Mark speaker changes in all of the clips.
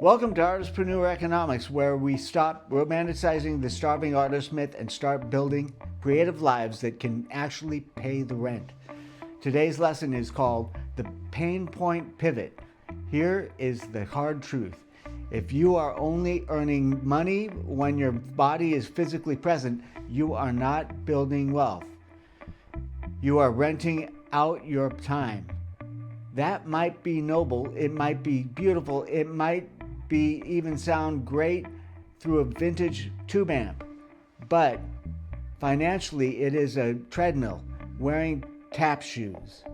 Speaker 1: Welcome to Artistpreneur Economics, where we stop romanticizing the starving artist myth and start building creative lives that can actually pay the rent. Today's lesson is called The Pain Point Pivot. Here is the hard truth. If you are only earning money when your body is physically present, you are not building wealth. You are renting out your time. That might be noble, it might be beautiful, it might be even sound great through a vintage tube amp, but financially it is a treadmill wearing tap shoes.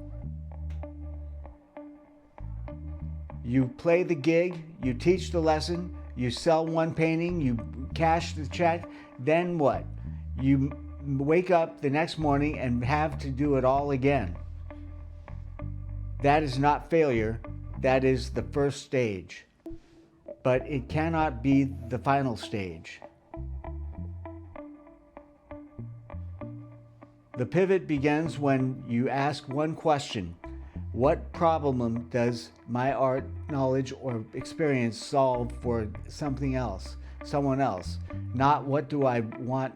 Speaker 1: You play the gig, you teach the lesson, you sell one painting, you cash the check, then what? You wake up the next morning and have to do it all again. That is not failure, that is the first stage. But it cannot be the final stage. The pivot begins when you ask one question: what problem does my art, knowledge, or experience solve for something else, someone else? Not what do I want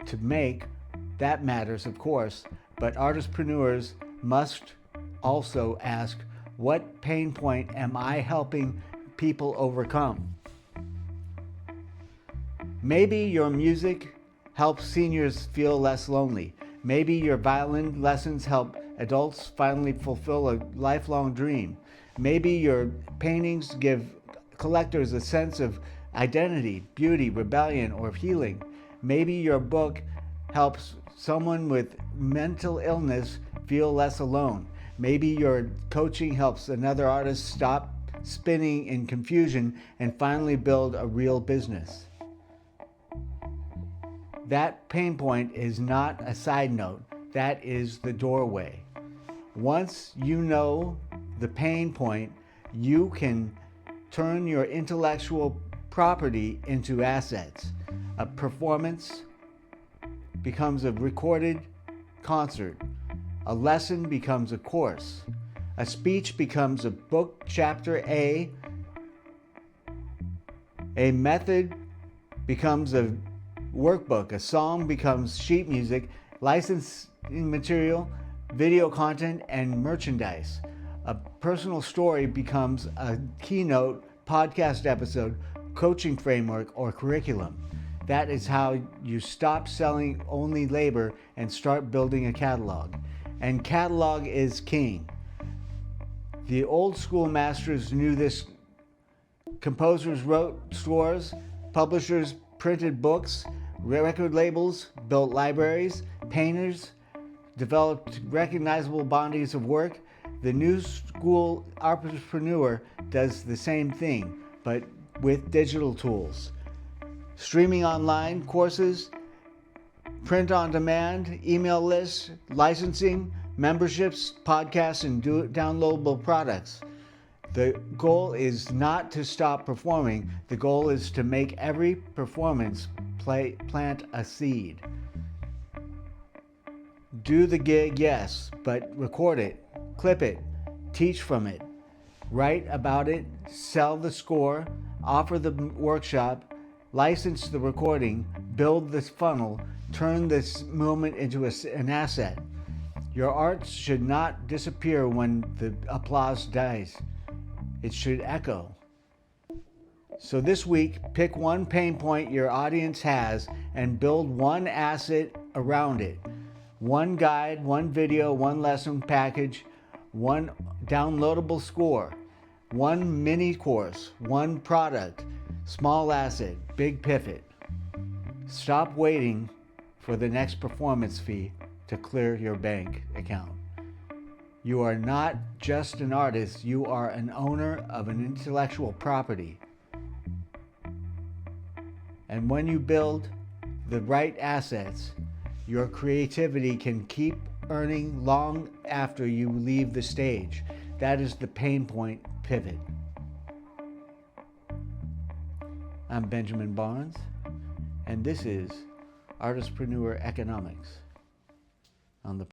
Speaker 1: to make? That matters, of course, but artistpreneurs must also ask, what pain point am I helping people overcome? Maybe your music helps seniors feel less lonely. Maybe your violin lessons help adults finally fulfill a lifelong dream. Maybe your paintings give collectors a sense of identity, beauty, rebellion, or healing. Maybe your book helps someone with mental illness feel less alone. Maybe your coaching helps another artist stop spinning in confusion and finally build a real business. That pain point is not a side note, that is the doorway. Once you know the pain point, you can turn your intellectual property into assets. A performance becomes a recorded concert. A lesson becomes a course. A speech becomes a book chapter A. A method becomes a workbook. A song becomes sheet music, licensing material, video content, and merchandise. A personal story becomes a keynote, podcast episode, coaching framework, or curriculum. That is how you stop selling only labor and start building a catalog. And catalog is king. The old school masters knew this. Composers wrote scores, publishers printed books, record labels built libraries, painters developed recognizable bodies of work. The new school artistpreneur does the same thing, but with digital tools. Streaming online courses, print on demand, email lists, licensing, memberships, podcasts, and downloadable products. The goal is not to stop performing. The goal is to make every performance plant a seed. Do the gig, yes, but record it, clip it, teach from it, write about it, sell the score, offer the workshop, license the recording, build this funnel, turn this moment into an asset. Your art should not disappear when the applause dies. It should echo. So this week, pick one pain point your audience has and build one asset around it. One guide, one video, one lesson package, one downloadable score, one mini course, one product, small asset, big pivot. Stop waiting for the next performance fee to clear your bank account. You are not just an artist, you are an owner of an intellectual property. And when you build the right assets, your creativity can keep earning long after you leave the stage. That is the pain point pivot. I'm Benjamin Barnes, and this is Artistpreneur Economics on the